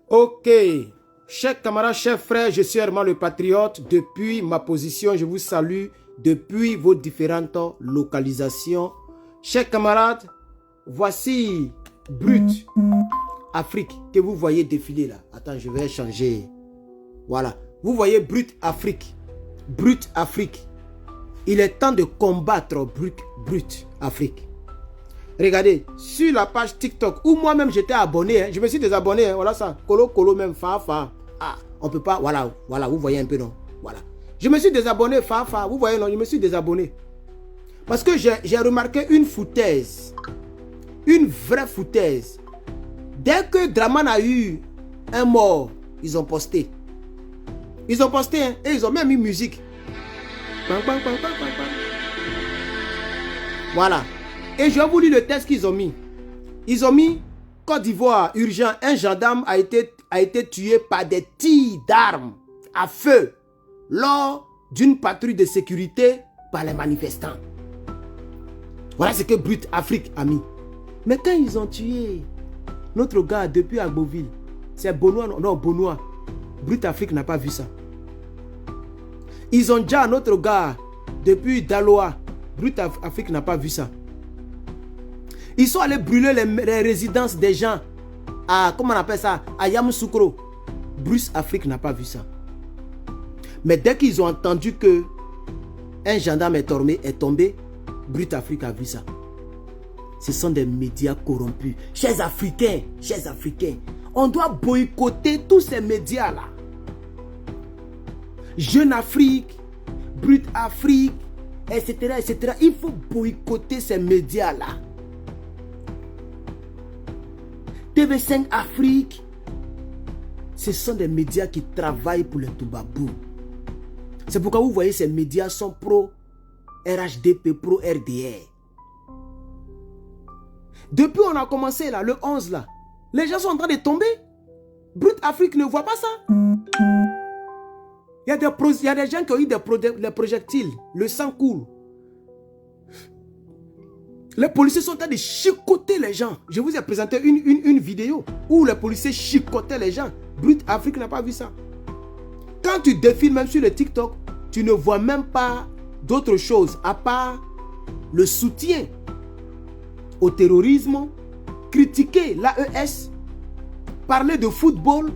Ok. Chers camarades, chers frères, je suis Herman le Patriote. Depuis ma position, je vous salue depuis vos différentes localisations. Chers camarades, voici Brut Afrique que vous voyez défiler là. Attends, je vais changer. Voilà. Vous voyez Brut Afrique. Brut Afrique. Il est temps de combattre Brut Afrique. Regardez, sur la page TikTok, où moi-même j'étais abonné, hein, je me suis désabonné, hein, voilà ça, colo même, fa. Ah, on peut pas, voilà, vous voyez un peu, non? Voilà. Je me suis désabonné, fa, vous voyez, non, je me suis désabonné. Parce que j'ai remarqué une foutaise, une vraie foutaise. Dès que Draman a eu un mort, ils ont posté. Ils ont posté, hein, et ils ont même mis musique. Voilà. Et je vais vous lire le texte qu'ils ont mis. Ils ont mis Côte d'Ivoire, urgent, un gendarme a été tué par des tirs d'armes à feu lors d'une patrouille de sécurité par les manifestants. Voilà ce que Brut Afrique a mis. Mais quand ils ont tué notre gars depuis Agboville, c'est Benoît, non, Benoît. Brut Afrique n'a pas vu ça. Ils ont déjà notre gars depuis Daloa. Brut Afrique n'a pas vu ça. Ils sont allés brûler les résidences des gens à, comment on appelle ça, à Yamoussoukro. Brut Afrique n'a pas vu ça. Mais dès qu'ils ont entendu que un gendarme est tombé, Brut Afrique a vu ça. Ce sont des médias corrompus. Chers Africains, on doit boycotter tous ces médias-là. Jeune Afrique, Brut Afrique, etc. Il faut boycotter ces médias-là. TV5 Afrique, ce sont des médias qui travaillent pour les Toubabou. C'est pourquoi vous voyez ces médias sont pro RHDP, pro RDR. Depuis on a commencé là, le 11 là, les gens sont en train de tomber. Brut Afrique ne voit pas ça. Il y a des gens qui ont eu des projectiles, le sang coule. Les policiers sont en train de chicoter les gens. Je vous ai présenté une vidéo où les policiers chicotaient les gens. Brut Afrique n'a pas vu ça. Quand tu défiles même sur le TikTok, tu ne vois même pas d'autre chose à part le soutien au terrorisme, critiquer l'AES, parler de football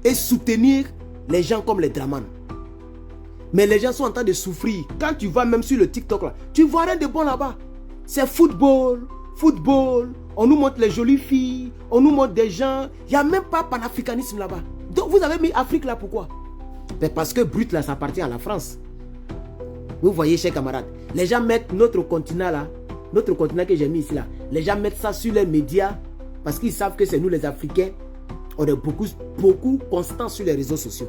et soutenir les gens comme les Draman. Mais les gens sont en train de souffrir. Quand tu vas même sur le TikTok là, tu vois rien de bon là-bas. C'est football. On nous montre les jolies filles, on nous montre des gens. Il n'y a même pas panafricanisme là-bas. Donc vous avez mis Afrique là, pourquoi? Mais parce que Brut là, ça appartient à la France. Vous voyez, chers camarades, les gens mettent notre continent là, notre continent que j'ai mis ici là, les gens mettent ça sur les médias parce qu'ils savent que c'est nous les Africains. On est beaucoup constants sur les réseaux sociaux.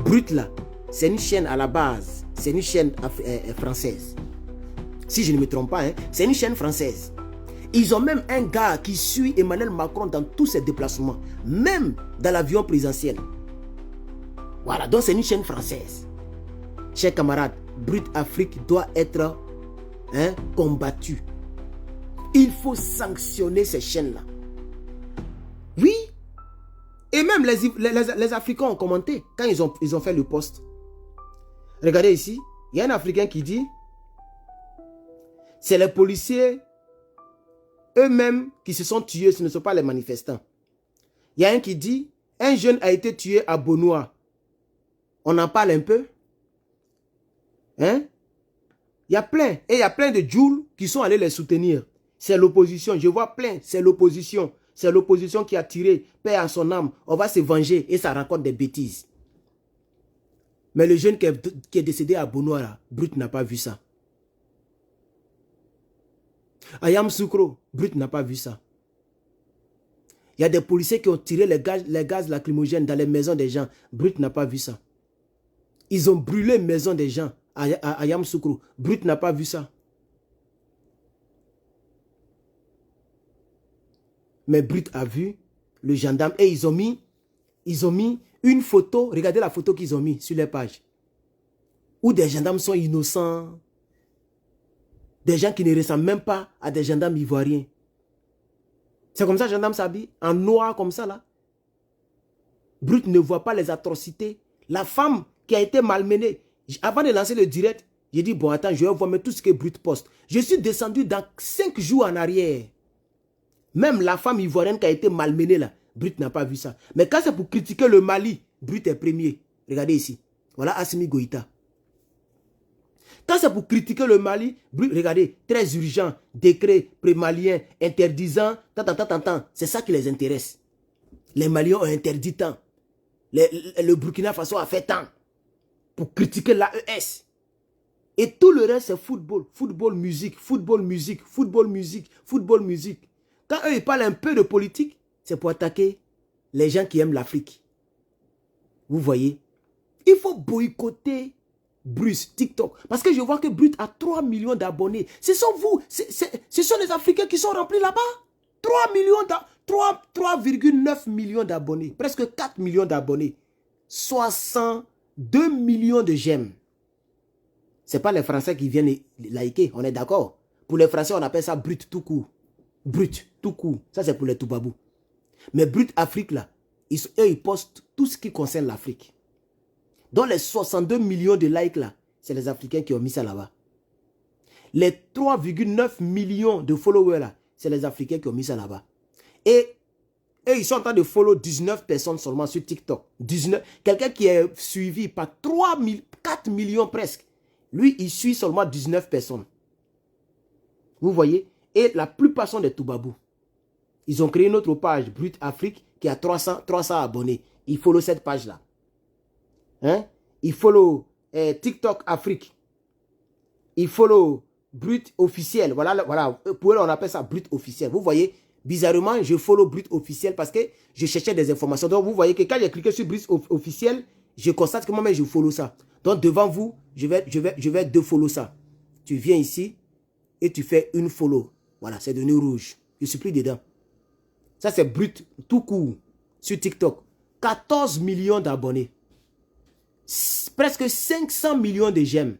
Brut là, c'est une chaîne à la base, c'est une chaîne française. Si je ne me trompe pas, hein, c'est une chaîne française. Ils ont même un gars qui suit Emmanuel Macron dans tous ses déplacements, même dans l'avion présidentiel. Voilà, donc c'est une chaîne française. Chers camarades, Brut Afrique doit être combattu. Il faut sanctionner ces chaînes-là. Oui. Et même les Africains ont commenté quand ils ont fait le post. Regardez ici, il y a un Africain qui dit c'est les policiers eux-mêmes qui se sont tués, ce ne sont pas les manifestants. Il y a un qui dit un jeune a été tué à Benoît. On en parle un peu. Hein? Il y a plein. Et il y a plein de Joules qui sont allés les soutenir. C'est l'opposition. Je vois plein. C'est l'opposition. C'est l'opposition qui a tiré. Paix à son âme. On va se venger. Et ça raconte des bêtises. Mais le jeune qui est décédé à Benoît, là, Brut n'a pas vu ça. À Yamoussoukro, Brut n'a pas vu ça. Il y a des policiers qui ont tiré les gaz lacrymogènes dans les maisons des gens. Brut n'a pas vu ça. Ils ont brûlé les maisons des gens à Yamoussoukro. Brut n'a pas vu ça. Mais Brut a vu le gendarme et ils ont mis une photo. Regardez la photo qu'ils ont mis sur les pages. Où des gendarmes sont innocents. Des gens qui ne ressemblent même pas à des gendarmes ivoiriens. C'est comme ça que gendarme s'habille, en noir comme ça là. Brut ne voit pas les atrocités. La femme qui a été malmenée, avant de lancer le direct, j'ai dit, bon, attends, je vais voir mais tout ce que Brut poste. Je suis descendu dans 5 jours en arrière. Même la femme ivoirienne qui a été malmenée là, Brut n'a pas vu ça. Mais quand c'est pour critiquer le Mali, Brut est premier. Regardez ici. Voilà Assimi Goïta. Quand c'est pour critiquer le Mali, Brut, regardez, très urgent, décret pré-malien interdisant, c'est ça qui les intéresse. Les Maliens ont interdit tant. Le Burkina Faso a fait tant pour critiquer l'AES. Et tout le reste, c'est football. Football, musique, football, musique, football, musique, football, musique. Quand eux, ils parlent un peu de politique, c'est pour attaquer les gens qui aiment l'Afrique. Vous voyez? Il faut boycotter Brut, TikTok. Parce que je vois que Brut a 3 millions d'abonnés. Ce sont vous, ce sont les Africains qui sont remplis là-bas. 3,9 millions d'abonnés. Presque 4 millions d'abonnés. 62 millions de j'aime. Ce n'est pas les Français qui viennent liker, on est d'accord. Pour les Français, on appelle ça Brut tout court. Brut tout court. Ça, c'est pour les Toubabou. Mais Brut Afrique, là, eux, ils postent tout ce qui concerne l'Afrique. Dans les 62 millions de likes, là, c'est les Africains qui ont mis ça là-bas. Les 3,9 millions de followers, là, c'est les Africains qui ont mis ça là-bas. Et ils sont en train de follow 19 personnes seulement sur TikTok. Quelqu'un qui est suivi par 4 millions presque. Lui, il suit seulement 19 personnes. Vous voyez? Et la plupart sont des Toubabou. Ils ont créé une autre page, Brut Afrique, qui a 300 abonnés. Ils follow cette page-là. Hein? Ils follow TikTok Afrique. Ils follow Brut officiel. Voilà. Pour eux, on appelle ça Brut officiel. Vous voyez? Bizarrement, je follow Brut officiel parce que je cherchais des informations. Donc, vous voyez que quand j'ai cliqué sur Brut officiel, je constate que moi-même, je follow ça. Donc, devant vous, je vais défollow ça. Tu viens ici et tu fais une follow. Voilà, c'est devenu rouge. Je ne suis plus dedans. Ça, c'est Brut tout court sur TikTok. 14 millions d'abonnés. Presque 500 millions de j'aime.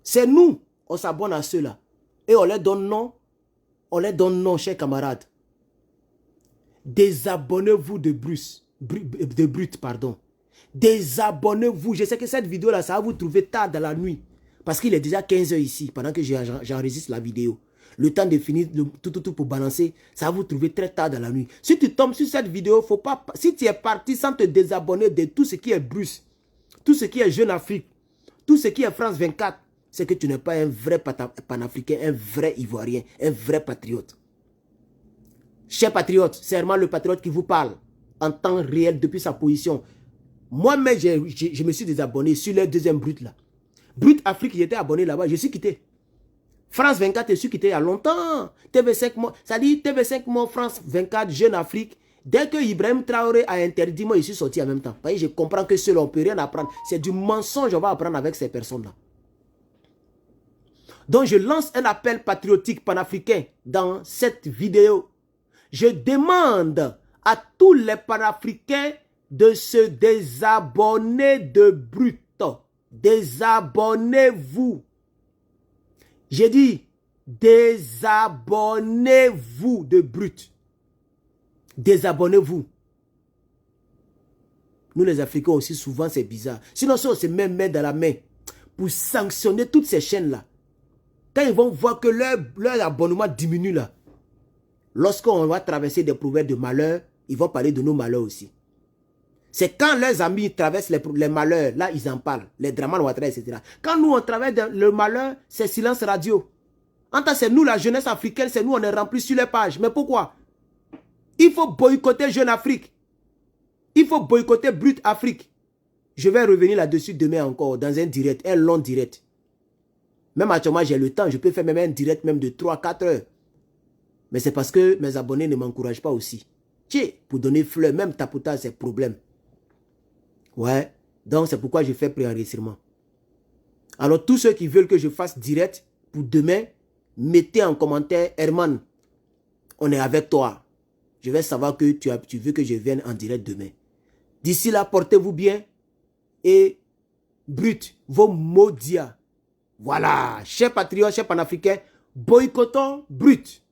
C'est nous, on s'abonne à ceux-là. Et on leur donne nom. On leur donne nom, chers camarades. Désabonnez-vous de Brut, pardon. Désabonnez-vous. Je sais que cette vidéo-là, ça va vous trouver tard dans la nuit. Parce qu'il est déjà 15 h ici, pendant que j'enregistre la vidéo. Le temps de finir tout pour balancer, ça va vous trouver très tard dans la nuit. Si tu tombes sur cette vidéo, faut pas. Si tu es parti sans te désabonner de tout ce qui est Brut, tout ce qui est Jeune Afrique, tout ce qui est France 24, c'est que tu n'es pas un vrai panafricain, un vrai Ivoirien, un vrai patriote. Cher patriote, c'est vraiment le patriote qui vous parle en temps réel depuis sa position. Moi-même, je me suis désabonné sur le deuxième Brut là. Brut Afrique, j'étais abonné là-bas, je suis quitté. France 24, je suis quitté il y a longtemps. TV5, ça dit TV5, France 24, Jeune Afrique. Dès que Ibrahim Traoré a interdit, moi, je suis sorti en même temps. Je comprends que seul, on ne peut rien apprendre. C'est du mensonge, on va apprendre avec ces personnes-là. Donc, je lance un appel patriotique panafricain dans cette vidéo. Je demande à tous les panafricains de se désabonner de Brut. Désabonnez-vous. J'ai dit, désabonnez-vous de Brut. Désabonnez-vous. Nous les Africains aussi, souvent c'est bizarre. Sinon, on se met main dans la main pour sanctionner toutes ces chaînes-là. Quand ils vont voir que leur abonnement diminue là, lorsqu'on va traverser des prouvettes de malheur, ils vont parler de nos malheurs aussi. C'est quand leurs amis traversent les malheurs, là ils en parlent, les Draman Ouattara, etc. Quand nous on traverse le malheur, c'est silence radio. En tant que c'est nous la jeunesse africaine, c'est nous on est remplis sur les pages. Mais pourquoi? Il faut boycotter Jeune Afrique. Il faut boycotter Brut Afrique. Je vais revenir là-dessus demain encore, dans un direct, un long direct. Même actuellement j'ai le temps, je peux faire même un direct même de 3-4 heures. Mais c'est parce que mes abonnés ne m'encouragent pas aussi. Tiens, pour donner fleur, même tapotage, c'est problème. Ouais, donc c'est pourquoi je fais préenregistrement. Alors tous ceux qui veulent que je fasse direct pour demain, mettez en commentaire, Herman, on est avec toi. Je vais savoir que tu veux que je vienne en direct demain. D'ici là, portez-vous bien et Brut, vos maudits. Voilà, chers patriotes, chers panafricains, boycottons Brut.